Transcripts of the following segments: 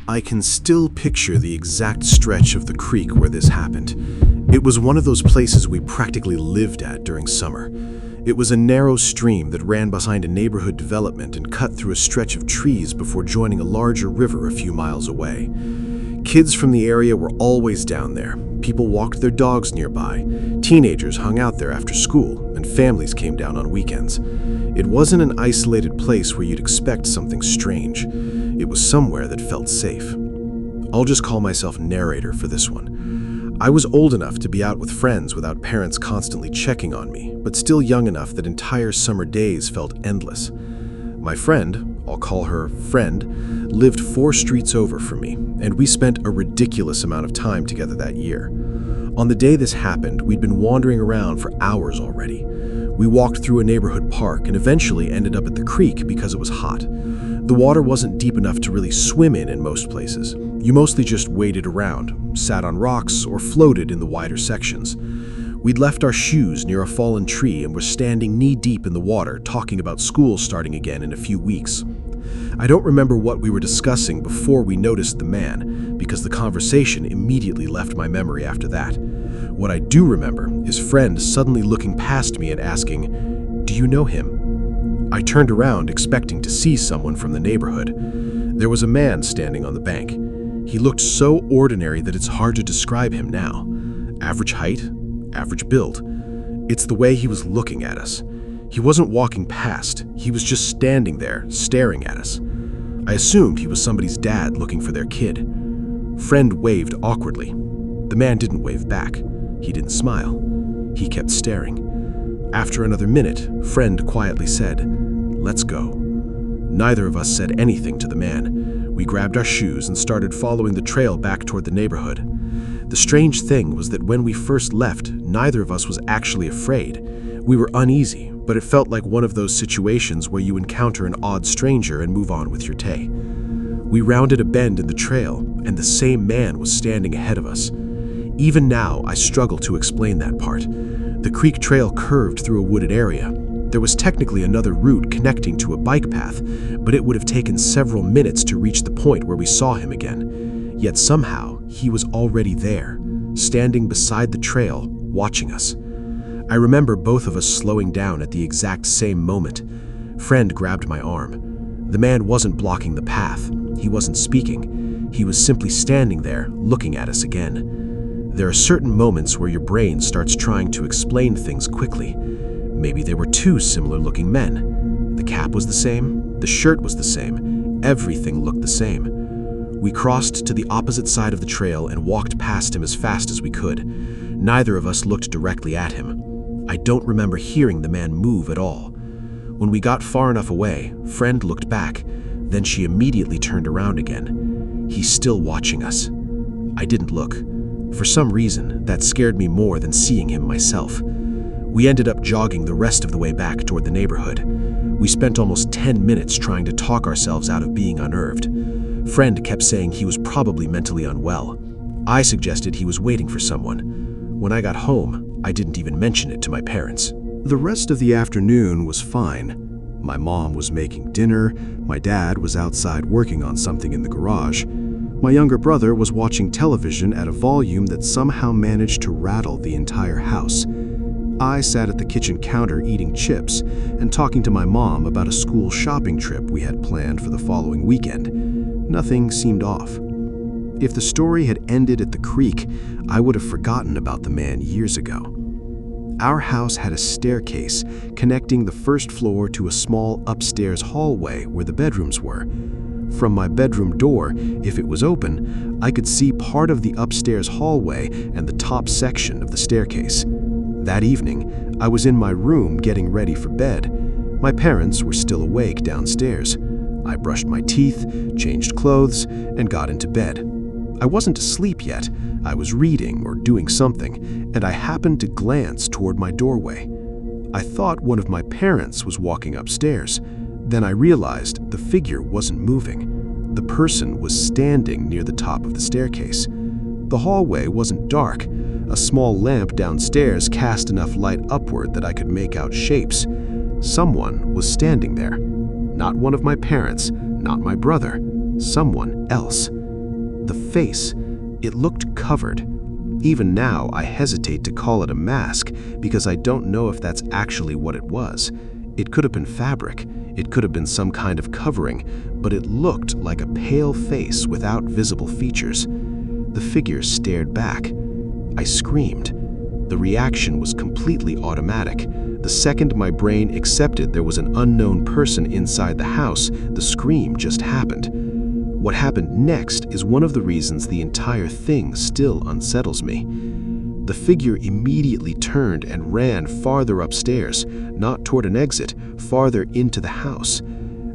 I can still picture the exact stretch of the creek where this happened. It was one of those places we practically lived at during summer. It was a narrow stream that ran behind a neighborhood development and cut through a stretch of trees before joining a larger river a few miles away. Kids from the area were always down there. People walked their dogs nearby. Teenagers hung out there after school, and families came down on weekends. It wasn't an isolated place where you'd expect something strange. It was somewhere that felt safe. I'll just call myself narrator for this one. I was old enough to be out with friends without parents constantly checking on me, but still young enough that entire summer days felt endless. My friend, I'll call her Friend, lived 4 streets over from me, and we spent a ridiculous amount of time together that year. On the day this happened, we'd been wandering around for hours already. We walked through a neighborhood park and eventually ended up at the creek because it was hot. The water wasn't deep enough to really swim in most places. You mostly just waded around, sat on rocks, or floated in the wider sections. We'd left our shoes near a fallen tree and were standing knee-deep in the water talking about school starting again in a few weeks. I don't remember what we were discussing before we noticed the man, because the conversation immediately left my memory after that. What I do remember is Friend suddenly looking past me and asking, "Do you know him?" I turned around expecting to see someone from the neighborhood. There was a man standing on the bank. He looked so ordinary that it's hard to describe him now. Average height, average build. It's the way he was looking at us. He wasn't walking past, he was just standing there, staring at us. I assumed he was somebody's dad looking for their kid. Friend waved awkwardly. The man didn't wave back. He didn't smile. He kept staring. After another minute, Friend quietly said, "Let's go." Neither of us said anything to the man. We grabbed our shoes and started following the trail back toward the neighborhood. The strange thing was that when we first left, neither of us was actually afraid. We were uneasy, but it felt like one of those situations where you encounter an odd stranger and move on with your day. We rounded a bend in the trail, and the same man was standing ahead of us. Even now, I struggle to explain that part. The creek trail curved through a wooded area. There was technically another route connecting to a bike path, but it would have taken several minutes to reach the point where we saw him again. Yet somehow, he was already there, standing beside the trail, watching us. I remember both of us slowing down at the exact same moment. Friend grabbed my arm. The man wasn't blocking the path. He wasn't speaking. He was simply standing there, looking at us again. There are certain moments where your brain starts trying to explain things quickly. Maybe there were 2 similar-looking men. The cap was the same, the shirt was the same, everything looked the same. We crossed to the opposite side of the trail and walked past him as fast as we could. Neither of us looked directly at him. I don't remember hearing the man move at all. When we got far enough away, Friend looked back, then she immediately turned around again. He's still watching us. I didn't look. For some reason, that scared me more than seeing him myself. We ended up jogging the rest of the way back toward the neighborhood. We spent almost 10 minutes trying to talk ourselves out of being unnerved. Friend kept saying he was probably mentally unwell. I suggested he was waiting for someone. When I got home, I didn't even mention it to my parents. The rest of the afternoon was fine. My mom was making dinner, my dad was outside working on something in the garage. My younger brother was watching television at a volume that somehow managed to rattle the entire house. I sat at the kitchen counter eating chips and talking to my mom about a school shopping trip we had planned for the following weekend. Nothing seemed off. If the story had ended at the creek, I would have forgotten about the man years ago. Our house had a staircase connecting the first floor to a small upstairs hallway where the bedrooms were. From my bedroom door, if it was open, I could see part of the upstairs hallway and the top section of the staircase. That evening, I was in my room getting ready for bed. My parents were still awake downstairs. I brushed my teeth, changed clothes, and got into bed. I wasn't asleep yet. I was reading or doing something, and I happened to glance toward my doorway. I thought one of my parents was walking upstairs. Then I realized the figure wasn't moving. The person was standing near the top of the staircase. The hallway wasn't dark. A small lamp downstairs cast enough light upward that I could make out shapes. Someone was standing there. Not one of my parents, not my brother. Someone else. The face, it looked covered. Even now, I hesitate to call it a mask because I don't know if that's actually what it was. It could have been fabric, it could have been some kind of covering, but it looked like a pale face without visible features. The figure stared back. I screamed. The reaction was completely automatic. The second my brain accepted there was an unknown person inside the house, the scream just happened. What happened next is one of the reasons the entire thing still unsettles me. The figure immediately turned and ran farther upstairs, not toward an exit, farther into the house.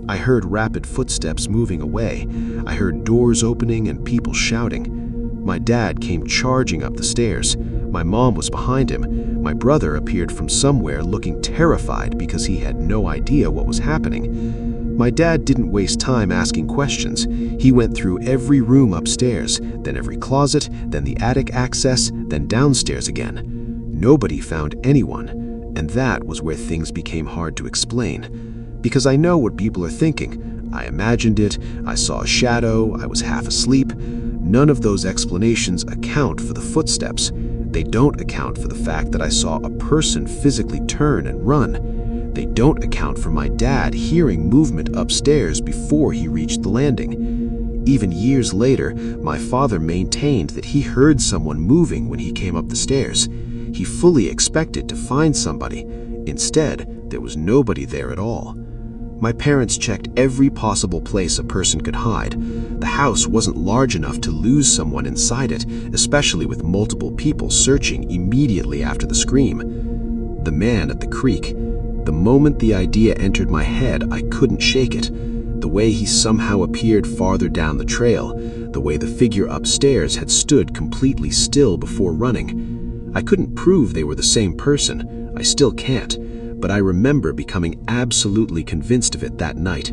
I heard rapid footsteps moving away. I heard doors opening and people shouting. My dad came charging up the stairs. My mom was behind him. My brother appeared from somewhere looking terrified because he had no idea what was happening. My dad didn't waste time asking questions. He went through every room upstairs, then every closet, then the attic access, then downstairs again. Nobody found anyone, and that was where things became hard to explain. Because I know what people are thinking. I imagined it, I saw a shadow, I was half asleep. None of those explanations account for the footsteps. They don't account for the fact that I saw a person physically turn and run. They don't account for my dad hearing movement upstairs before he reached the landing. Even years later, my father maintained that he heard someone moving when he came up the stairs. He fully expected to find somebody. Instead, there was nobody there at all. My parents checked every possible place a person could hide. The house wasn't large enough to lose someone inside it, especially with multiple people searching immediately after the scream. The man at the creek. The moment the idea entered my head, I couldn't shake it. The way he somehow appeared farther down the trail, the way the figure upstairs had stood completely still before running. I couldn't prove they were the same person. I still can't. But I remember becoming absolutely convinced of it that night.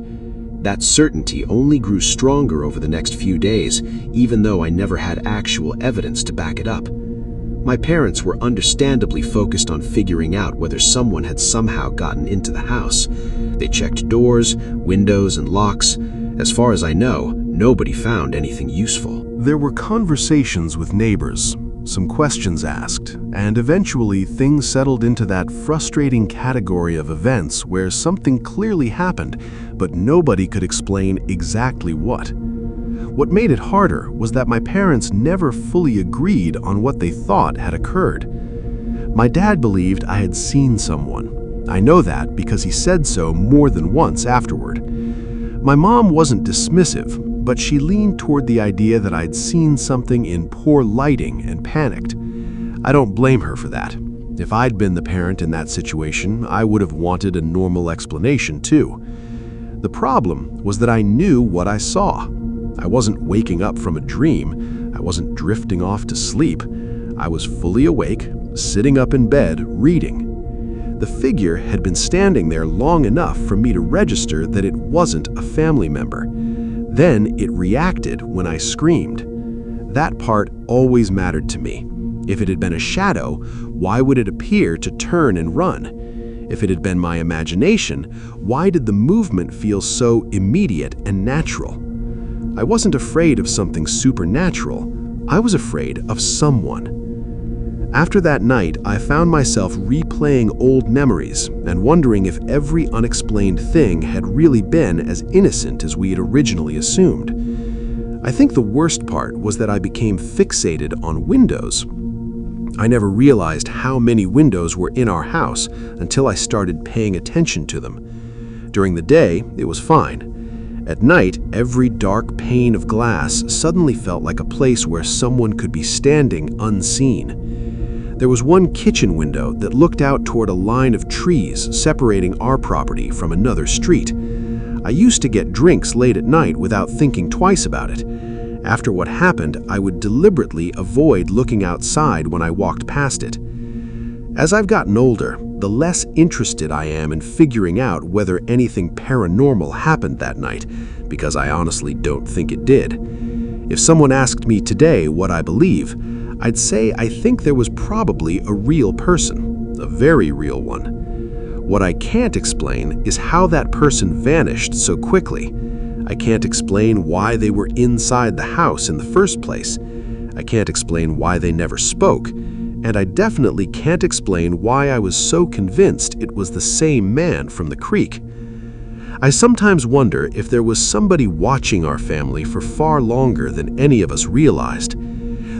That certainty only grew stronger over the next few days, even though I never had actual evidence to back it up. My parents were understandably focused on figuring out whether someone had somehow gotten into the house. They checked doors, windows, and locks. As far as I know, nobody found anything useful. There were conversations with neighbors, some questions asked, and eventually things settled into that frustrating category of events where something clearly happened, but nobody could explain exactly what. What made it harder was that my parents never fully agreed on what they thought had occurred. My dad believed I had seen someone. I know that because he said so more than once afterward. My mom wasn't dismissive, but she leaned toward the idea that I'd seen something in poor lighting and panicked. I don't blame her for that. If I'd been the parent in that situation, I would have wanted a normal explanation too. The problem was that I knew what I saw. I wasn't waking up from a dream. I wasn't drifting off to sleep. I was fully awake, sitting up in bed, reading. The figure had been standing there long enough for me to register that it wasn't a family member. Then it reacted when I screamed. That part always mattered to me. If it had been a shadow, why would it appear to turn and run? If it had been my imagination, why did the movement feel so immediate and natural? I wasn't afraid of something supernatural. I was afraid of someone. After that night, I found myself replaying old memories and wondering if every unexplained thing had really been as innocent as we had originally assumed. I think the worst part was that I became fixated on windows. I never realized how many windows were in our house until I started paying attention to them. During the day, it was fine. At night, every dark pane of glass suddenly felt like a place where someone could be standing unseen. There was one kitchen window that looked out toward a line of trees separating our property from another street. I used to get drinks late at night without thinking twice about it. After what happened, I would deliberately avoid looking outside when I walked past it. As I've gotten older, the less interested I am in figuring out whether anything paranormal happened that night, because I honestly don't think it did. If someone asked me today what I believe, I'd say I think there was probably a real person, a very real one. What I can't explain is how that person vanished so quickly. I can't explain why they were inside the house in the first place. I can't explain why they never spoke. And I definitely can't explain why I was so convinced it was the same man from the creek. I sometimes wonder if there was somebody watching our family for far longer than any of us realized.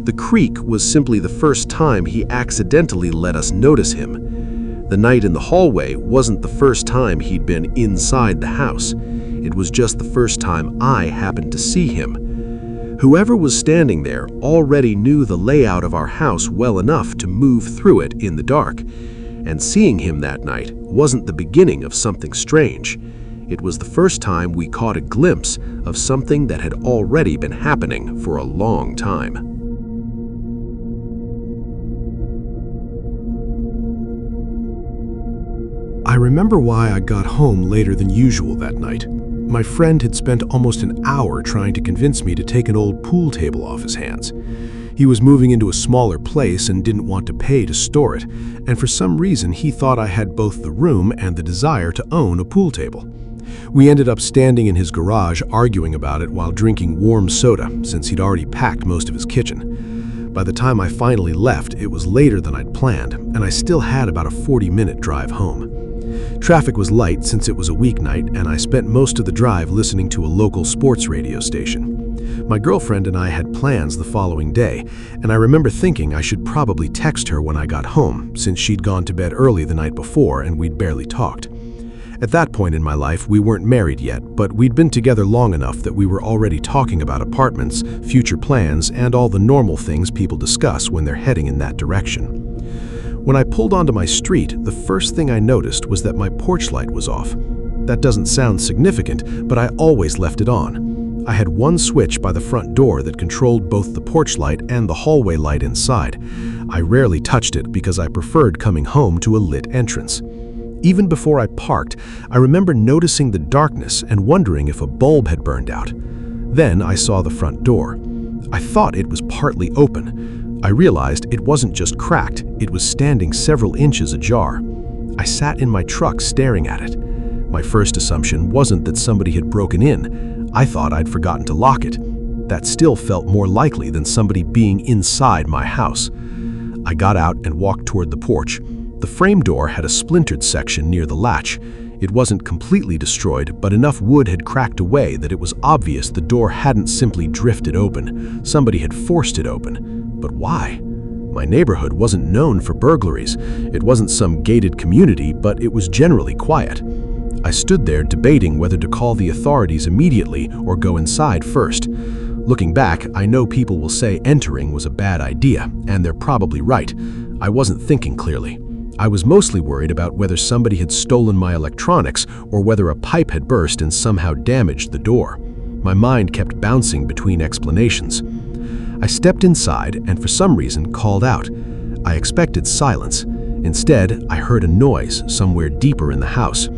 The creek was simply the first time he accidentally let us notice him. The night in the hallway wasn't the first time he'd been inside the house. It was just the first time I happened to see him. Whoever was standing there already knew the layout of our house well enough to move through it in the dark, and seeing him that night wasn't the beginning of something strange. It was the first time we caught a glimpse of something that had already been happening for a long time. I remember why I got home later than usual that night. My friend had spent almost an hour trying to convince me to take an old pool table off his hands. He was moving into a smaller place and didn't want to pay to store it, and for some reason he thought I had both the room and the desire to own a pool table. We ended up standing in his garage arguing about it while drinking warm soda, since he'd already packed most of his kitchen. By the time I finally left, it was later than I'd planned, and I still had about a 40-minute drive home. Traffic was light since it was a weeknight, and I spent most of the drive listening to a local sports radio station. My girlfriend and I had plans the following day, and I remember thinking I should probably text her when I got home, since she'd gone to bed early the night before and we'd barely talked. At that point in my life, we weren't married yet, but we'd been together long enough that we were already talking about apartments, future plans, and all the normal things people discuss when they're heading in that direction. When I pulled onto my street, the first thing I noticed was that my porch light was off. That doesn't sound significant, but I always left it on. I had one switch by the front door that controlled both the porch light and the hallway light inside. I rarely touched it because I preferred coming home to a lit entrance. Even before I parked, I remember noticing the darkness and wondering if a bulb had burned out. Then I saw the front door. I thought it was partly open. I realized it wasn't just cracked, it was standing several inches ajar. I sat in my truck staring at it. My first assumption wasn't that somebody had broken in. I thought I'd forgotten to lock it. That still felt more likely than somebody being inside my house. I got out and walked toward the porch. The frame door had a splintered section near the latch. It wasn't completely destroyed, but enough wood had cracked away that it was obvious the door hadn't simply drifted open. Somebody had forced it open. But why? My neighborhood wasn't known for burglaries. It wasn't some gated community, but it was generally quiet. I stood there debating whether to call the authorities immediately or go inside first. Looking back, I know people will say entering was a bad idea, and they're probably right. I wasn't thinking clearly. I was mostly worried about whether somebody had stolen my electronics or whether a pipe had burst and somehow damaged the door. My mind kept bouncing between explanations. I stepped inside and for some reason called out. I expected silence. Instead, I heard a noise somewhere deeper in the house.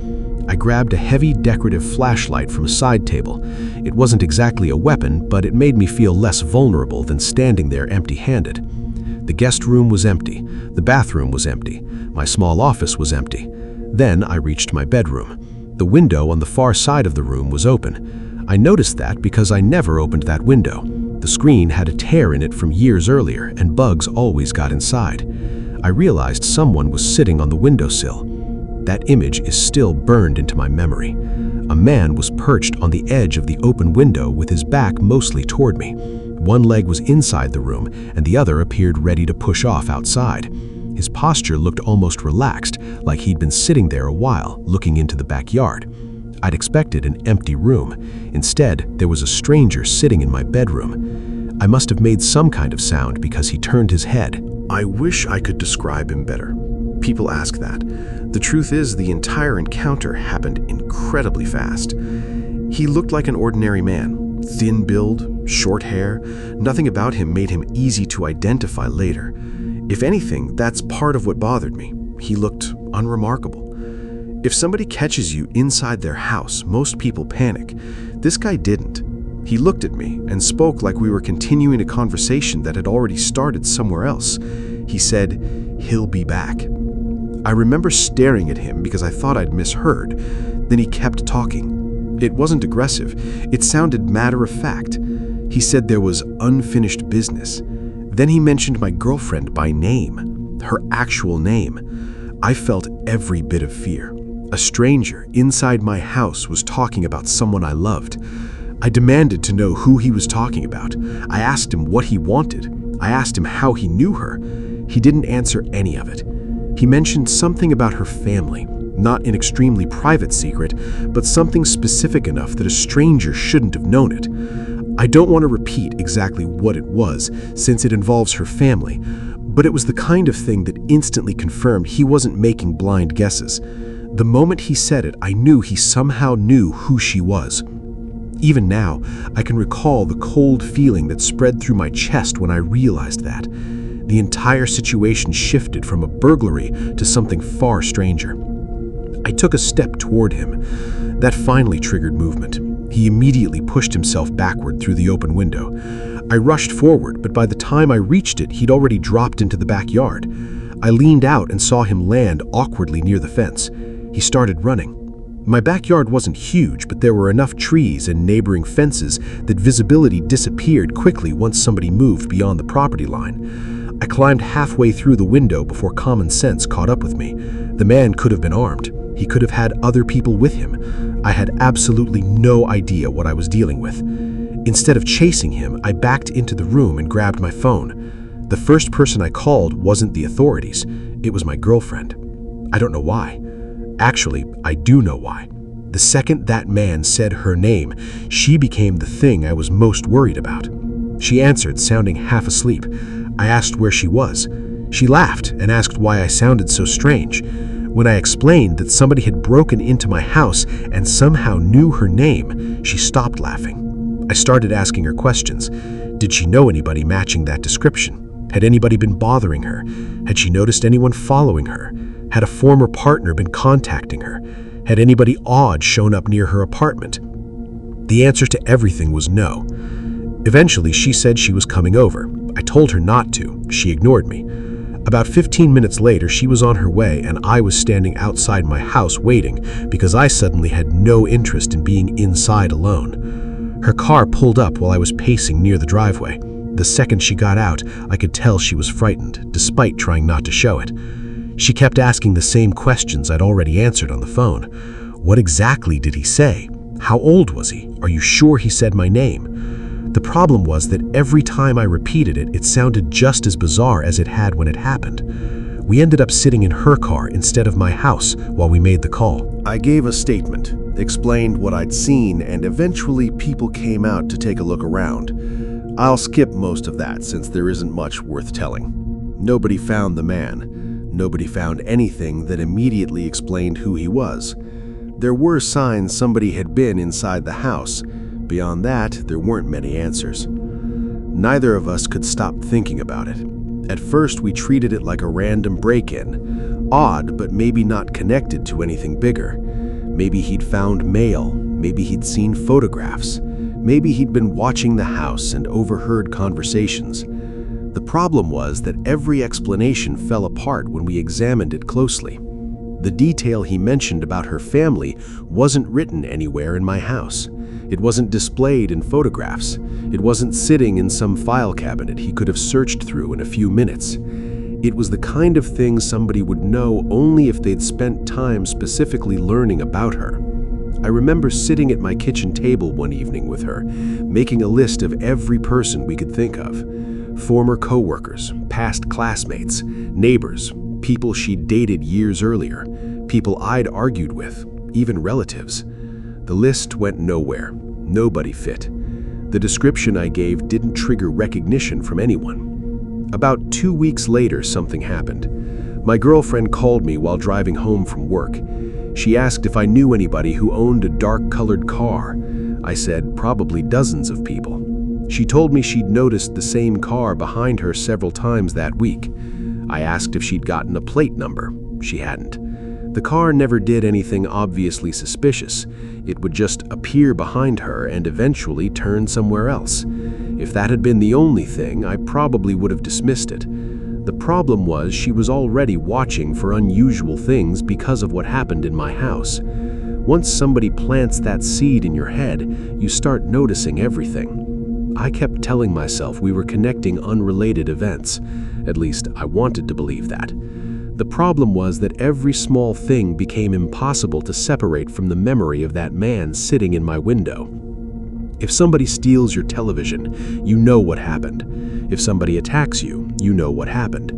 I grabbed a heavy decorative flashlight from a side table. It wasn't exactly a weapon, but it made me feel less vulnerable than standing there empty-handed. The guest room was empty. The bathroom was empty. My small office was empty. Then I reached my bedroom. The window on the far side of the room was open. I noticed that because I never opened that window. The screen had a tear in it from years earlier, and bugs always got inside. I realized someone was sitting on the windowsill. That image is still burned into my memory. A man was perched on the edge of the open window with his back mostly toward me. One leg was inside the room, and the other appeared ready to push off outside. His posture looked almost relaxed, like he'd been sitting there a while, looking into the backyard. I'd expected an empty room. Instead, there was a stranger sitting in my bedroom. I must have made some kind of sound because he turned his head. I wish I could describe him better. People ask that. The truth is, the entire encounter happened incredibly fast. He looked like an ordinary man. Thin build, short hair. Nothing about him made him easy to identify later. If anything, that's part of what bothered me. He looked unremarkable. If somebody catches you inside their house, most people panic. This guy didn't. He looked at me and spoke like we were continuing a conversation that had already started somewhere else. He said, "He'll be back." I remember staring at him because I thought I'd misheard. Then he kept talking. It wasn't aggressive. It sounded matter-of-fact. He said there was unfinished business. Then he mentioned my girlfriend by name, her actual name. I felt every bit of fear. A stranger inside my house was talking about someone I loved. I demanded to know who he was talking about. I asked him what he wanted. I asked him how he knew her. He didn't answer any of it. He mentioned something about her family, not an extremely private secret, but something specific enough that a stranger shouldn't have known it. I don't want to repeat exactly what it was, since it involves her family, but it was the kind of thing that instantly confirmed he wasn't making blind guesses. The moment he said it, I knew he somehow knew who she was. Even now, I can recall the cold feeling that spread through my chest when I realized that. The entire situation shifted from a burglary to something far stranger. I took a step toward him. That finally triggered movement. He immediately pushed himself backward through the open window. I rushed forward, but by the time I reached it, he'd already dropped into the backyard. I leaned out and saw him land awkwardly near the fence. He started running. My backyard wasn't huge, but there were enough trees and neighboring fences that visibility disappeared quickly once somebody moved beyond the property line. I climbed halfway through the window before common sense caught up with me. The man could have been armed. He could have had other people with him. I had absolutely no idea what I was dealing with. Instead of chasing him, I backed into the room and grabbed my phone. The first person I called wasn't the authorities. It was my girlfriend. I don't know why. Actually, I do know why. The second that man said her name, she became the thing I was most worried about. She answered, sounding half asleep. I asked where she was. She laughed and asked why I sounded so strange. When I explained that somebody had broken into my house and somehow knew her name, she stopped laughing. I started asking her questions. Did she know anybody matching that description? Had anybody been bothering her? Had she noticed anyone following her? Had a former partner been contacting her? Had anybody odd shown up near her apartment? The answer to everything was no. Eventually, she said she was coming over. I told her not to. She ignored me. About 15 minutes later, she was on her way and I was standing outside my house waiting because I suddenly had no interest in being inside alone. Her car pulled up while I was pacing near the driveway. The second she got out, I could tell she was frightened, despite trying not to show it. She kept asking the same questions I'd already answered on the phone. What exactly did he say? How old was he? Are you sure he said my name? The problem was that every time I repeated it, it sounded just as bizarre as it had when it happened. We ended up sitting in her car instead of my house while we made the call. I gave a statement, explained what I'd seen, and eventually people came out to take a look around. I'll skip most of that since there isn't much worth telling. Nobody found the man. Nobody found anything that immediately explained who he was. There were signs somebody had been inside the house. Beyond that, there weren't many answers. Neither of us could stop thinking about it. At first, we treated it like a random break-in. Odd, but maybe not connected to anything bigger. Maybe he'd found mail. Maybe he'd seen photographs. Maybe he'd been watching the house and overheard conversations. The problem was that every explanation fell apart when we examined it closely. The detail he mentioned about her family wasn't written anywhere in my house. It wasn't displayed in photographs. It wasn't sitting in some file cabinet he could have searched through in a few minutes. It was the kind of thing somebody would know only if they'd spent time specifically learning about her. I remember sitting at my kitchen table one evening with her, making a list of every person we could think of. Former coworkers, past classmates, neighbors, people she'd dated years earlier, people I'd argued with, even relatives. The list went nowhere. Nobody fit. The description I gave didn't trigger recognition from anyone. About 2 weeks later, something happened. My girlfriend called me while driving home from work. She asked if I knew anybody who owned a dark-colored car. I said probably dozens of people. She told me she'd noticed the same car behind her several times that week. I asked if she'd gotten a plate number. She hadn't. The car never did anything obviously suspicious. It would just appear behind her and eventually turn somewhere else. If that had been the only thing, I probably would have dismissed it. The problem was she was already watching for unusual things because of what happened in my house. Once somebody plants that seed in your head, you start noticing everything. I kept telling myself we were connecting unrelated events. At least, I wanted to believe that. The problem was that every small thing became impossible to separate from the memory of that man sitting in my window. If somebody steals your television, you know what happened. If somebody attacks you, you know what happened.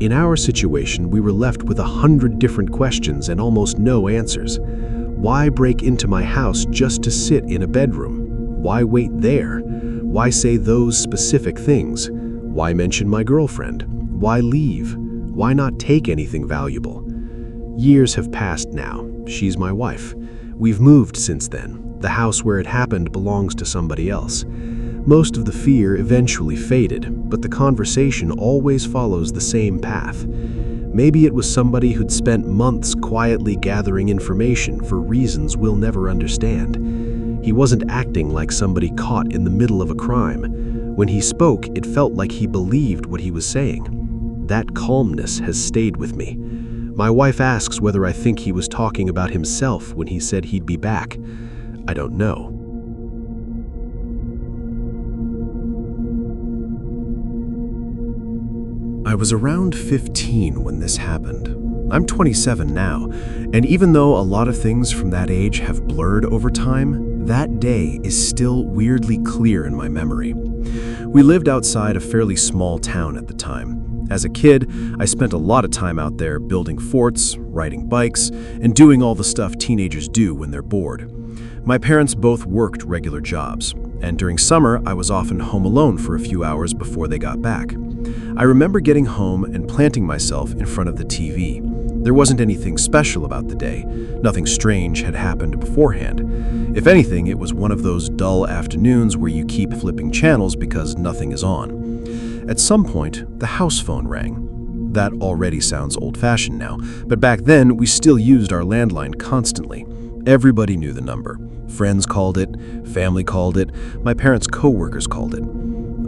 In our situation, we were left with 100 different questions and almost no answers. Why break into my house just to sit in a bedroom? Why wait there? Why say those specific things? Why mention my girlfriend? Why leave? Why not take anything valuable? Years have passed now. She's my wife. We've moved since then. The house where it happened belongs to somebody else. Most of the fear eventually faded, but the conversation always follows the same path. Maybe it was somebody who'd spent months quietly gathering information for reasons we'll never understand. He wasn't acting like somebody caught in the middle of a crime. When he spoke, it felt like he believed what he was saying. That calmness has stayed with me. My wife asks whether I think he was talking about himself when he said he'd be back. I don't know. I was around 15 when this happened. I'm 27 now, and even though a lot of things from that age have blurred over time, that day is still weirdly clear in my memory. We lived outside a fairly small town at the time. As a kid, I spent a lot of time out there building forts, riding bikes, and doing all the stuff teenagers do when they're bored. My parents both worked regular jobs, and during summer I was often home alone for a few hours before they got back. I remember getting home and planting myself in front of the TV. There wasn't anything special about the day. Nothing strange had happened beforehand. If anything, it was one of those dull afternoons where you keep flipping channels because nothing is on. At some point, the house phone rang. That already sounds old-fashioned now, but back then we still used our landline constantly. Everybody knew the number. Friends called it, family called it, my parents' co-workers called it.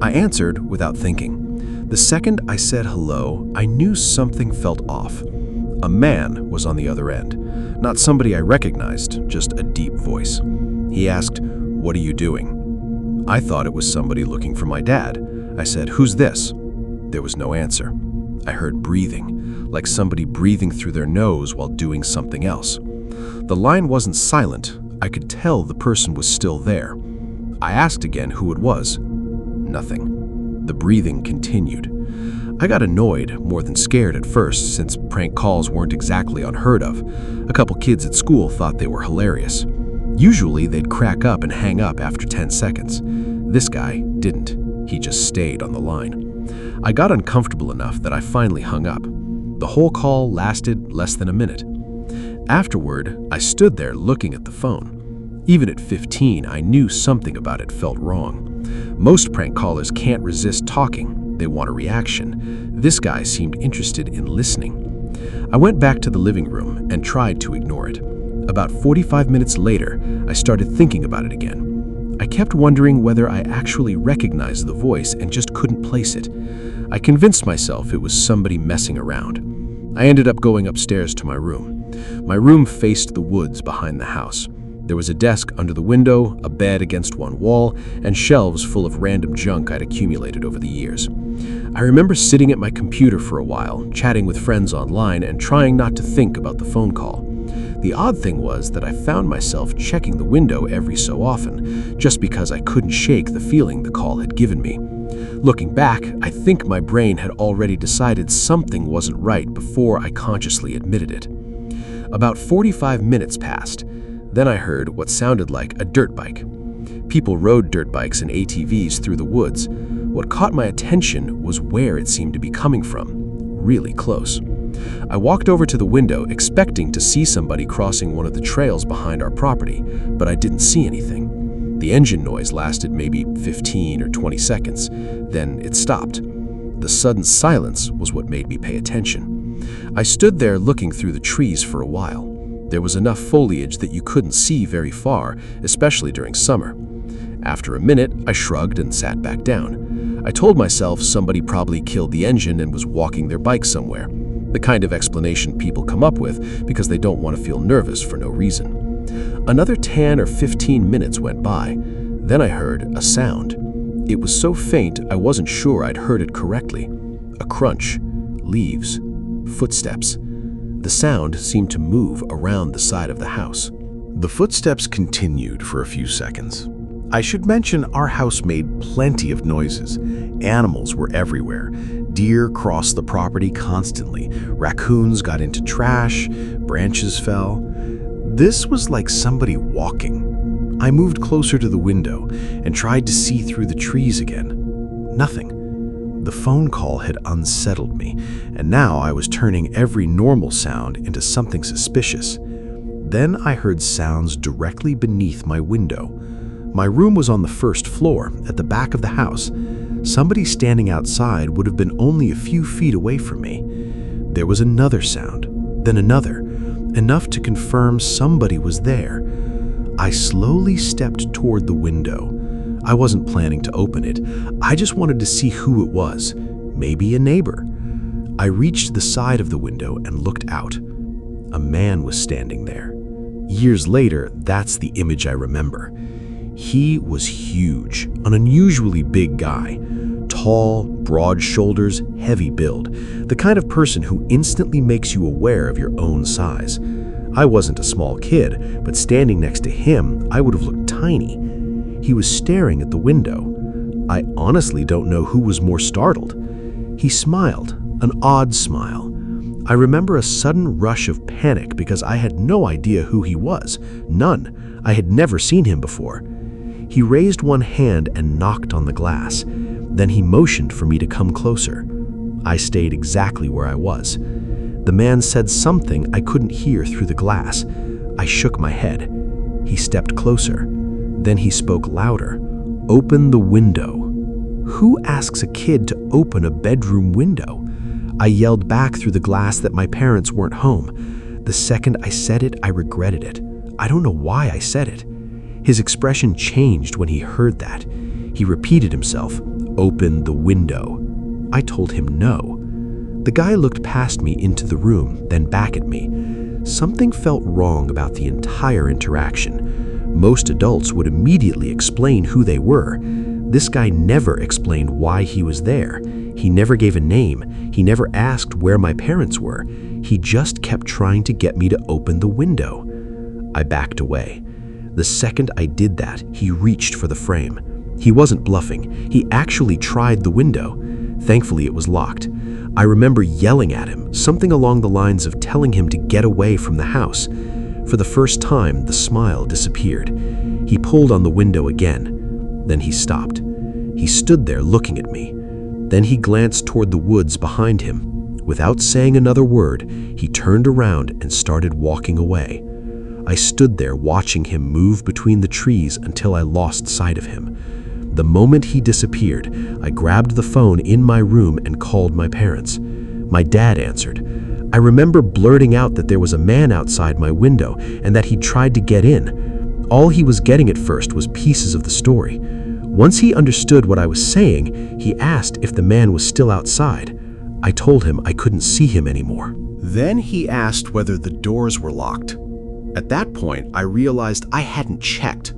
I answered without thinking. The second I said hello, I knew something felt off. A man was on the other end. Not somebody I recognized, just a deep voice. He asked, "What are you doing?" I thought it was somebody looking for my dad. I said, "Who's this?" There was no answer. I heard breathing, like somebody breathing through their nose while doing something else. The line wasn't silent. I could tell the person was still there. I asked again who it was. Nothing. The breathing continued. I got annoyed, more than scared at first, since prank calls weren't exactly unheard of. A couple kids at school thought they were hilarious. Usually they'd crack up and hang up after 10 seconds. This guy didn't. He just stayed on the line. I got uncomfortable enough that I finally hung up. The whole call lasted less than a minute. Afterward, I stood there looking at the phone. Even at 15, I knew something about it felt wrong. Most prank callers can't resist talking. They want a reaction. This guy seemed interested in listening. I went back to the living room and tried to ignore it. About 45 minutes later, I started thinking about it again. I kept wondering whether I actually recognized the voice and just couldn't place it. I convinced myself it was somebody messing around. I ended up going upstairs to my room. My room faced the woods behind the house. There was a desk under the window, a bed against one wall, and shelves full of random junk I'd accumulated over the years. I remember sitting at my computer for a while, chatting with friends online and trying not to think about the phone call. The odd thing was that I found myself checking the window every so often, just because I couldn't shake the feeling the call had given me. Looking back, I think my brain had already decided something wasn't right before I consciously admitted it. About 45 minutes passed. Then I heard what sounded like a dirt bike. People rode dirt bikes and ATVs through the woods. What caught my attention was where it seemed to be coming from, really close. I walked over to the window expecting to see somebody crossing one of the trails behind our property, but I didn't see anything. The engine noise lasted maybe 15 or 20 seconds, then it stopped. The sudden silence was what made me pay attention. I stood there looking through the trees for a while. There was enough foliage that you couldn't see very far, especially during summer. After a minute, I shrugged and sat back down. I told myself somebody probably killed the engine and was walking their bike somewhere. The kind of explanation people come up with because they don't want to feel nervous for no reason. Another 10 or 15 minutes went by. Then I heard a sound. It was so faint I wasn't sure I'd heard it correctly. A crunch, leaves, footsteps. The sound seemed to move around the side of the house. The footsteps continued for a few seconds. I should mention our house made plenty of noises. Animals were everywhere. Deer crossed the property constantly. Raccoons got into trash. Branches fell. This was like somebody walking. I moved closer to the window and tried to see through the trees again. Nothing. The phone call had unsettled me, and now I was turning every normal sound into something suspicious. Then I heard sounds directly beneath my window. My room was on the first floor, at the back of the house. Somebody standing outside would have been only a few feet away from me. There was another sound, then another, enough to confirm somebody was there. I slowly stepped toward the window. I wasn't planning to open it. I just wanted to see who it was, maybe a neighbor. I reached the side of the window and looked out. A man was standing there. Years later, that's the image I remember. He was huge, an unusually big guy. Tall, broad shoulders, heavy build. The kind of person who instantly makes you aware of your own size. I wasn't a small kid, but standing next to him, I would have looked tiny. He was staring at the window. I honestly don't know who was more startled. He smiled, an odd smile. I remember a sudden rush of panic because I had no idea who he was. None. I had never seen him before. He raised one hand and knocked on the glass. Then he motioned for me to come closer. I stayed exactly where I was. The man said something I couldn't hear through the glass. I shook my head. He stepped closer. Then he spoke louder. "Open the window." Who asks a kid to open a bedroom window? I yelled back through the glass that my parents weren't home. The second I said it, I regretted it. I don't know why I said it. His expression changed when he heard that. He repeated himself, "Open the window." I told him no. The guy looked past me into the room, then back at me. Something felt wrong about the entire interaction. Most adults would immediately explain who they were. This guy never explained why he was there. He never gave a name. He never asked where my parents were. He just kept trying to get me to open the window. I backed away. The second I did that, he reached for the frame. He wasn't bluffing. He actually tried the window. Thankfully, it was locked. I remember yelling at him, something along the lines of telling him to get away from the house. For the first time, the smile disappeared. He pulled on the window again. Then he stopped. He stood there looking at me. Then he glanced toward the woods behind him. Without saying another word, he turned around and started walking away. I stood there watching him move between the trees until I lost sight of him. The moment he disappeared, I grabbed the phone in my room and called my parents. My dad answered. I remember blurting out that there was a man outside my window and that he'd tried to get in. All he was getting at first was pieces of the story. Once he understood what I was saying, he asked if the man was still outside. I told him I couldn't see him anymore. Then he asked whether the doors were locked. At that point, I realized I hadn't checked.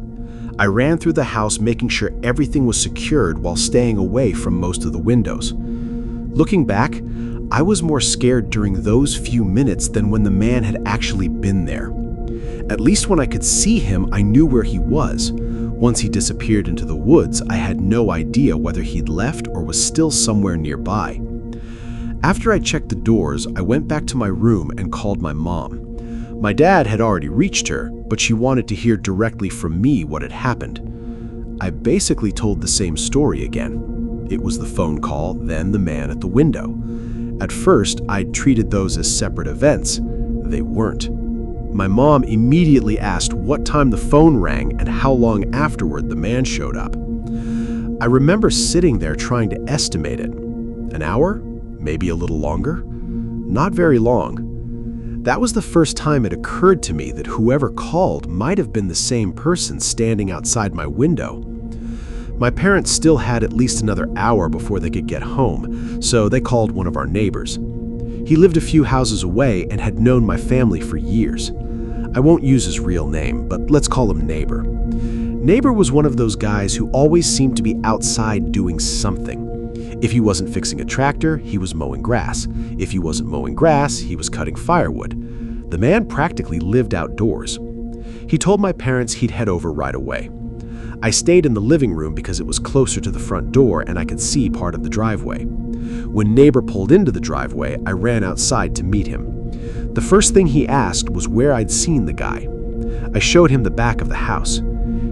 I ran through the house making sure everything was secured while staying away from most of the windows. Looking back, I was more scared during those few minutes than when the man had actually been there. At least when I could see him, I knew where he was. Once he disappeared into the woods, I had no idea whether he'd left or was still somewhere nearby. After I checked the doors, I went back to my room and called my mom. My dad had already reached her, but she wanted to hear directly from me what had happened. I basically told the same story again. It was the phone call, then the man at the window. At first, I'd treated those as separate events. They weren't. My mom immediately asked what time the phone rang and how long afterward the man showed up. I remember sitting there trying to estimate it. An hour? Maybe a little longer? Not very long. That was the first time it occurred to me that whoever called might have been the same person standing outside my window. My parents still had at least another hour before they could get home, so they called one of our neighbors. He lived a few houses away and had known my family for years. I won't use his real name, but let's call him Neighbor. Neighbor was one of those guys who always seemed to be outside doing something. If he wasn't fixing a tractor, he was mowing grass. If he wasn't mowing grass, he was cutting firewood. The man practically lived outdoors. He told my parents he'd head over right away. I stayed in the living room because it was closer to the front door and I could see part of the driveway. When Neighbor pulled into the driveway, I ran outside to meet him. The first thing he asked was where I'd seen the guy. I showed him the back of the house.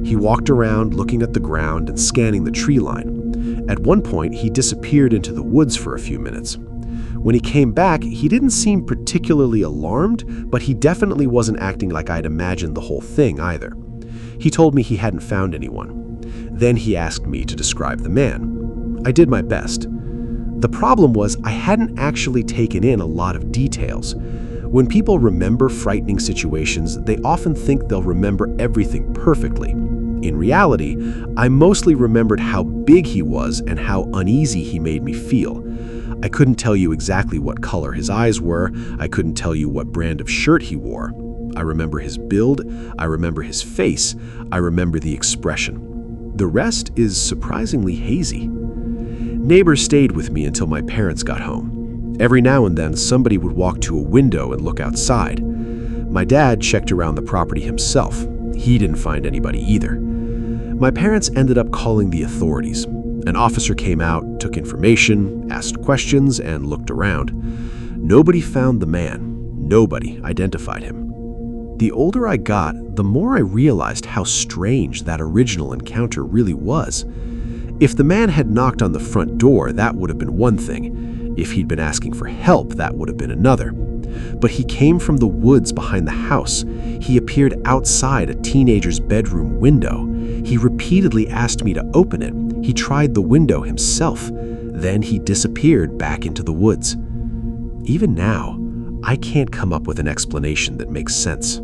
He walked around looking at the ground and scanning the tree line. At one point, he disappeared into the woods for a few minutes. When he came back, he didn't seem particularly alarmed, but he definitely wasn't acting like I'd imagined the whole thing either. He told me he hadn't found anyone. Then he asked me to describe the man. I did my best. The problem was I hadn't actually taken in a lot of details. When people remember frightening situations, they often think they'll remember everything perfectly. In reality, I mostly remembered how big he was and how uneasy he made me feel. I couldn't tell you exactly what color his eyes were. I couldn't tell you what brand of shirt he wore. I remember his build. I remember his face. I remember the expression. The rest is surprisingly hazy. Neighbor stayed with me until my parents got home. Every now and then, somebody would walk to a window and look outside. My dad checked around the property himself. He didn't find anybody either. My parents ended up calling the authorities. An officer came out, took information, asked questions, and looked around. Nobody found the man. Nobody identified him. The older I got, the more I realized how strange that original encounter really was. If the man had knocked on the front door, that would have been one thing. If he'd been asking for help, that would have been another. But he came from the woods behind the house. He appeared outside a teenager's bedroom window. He repeatedly asked me to open it. He tried the window himself. Then he disappeared back into the woods. Even now, I can't come up with an explanation that makes sense.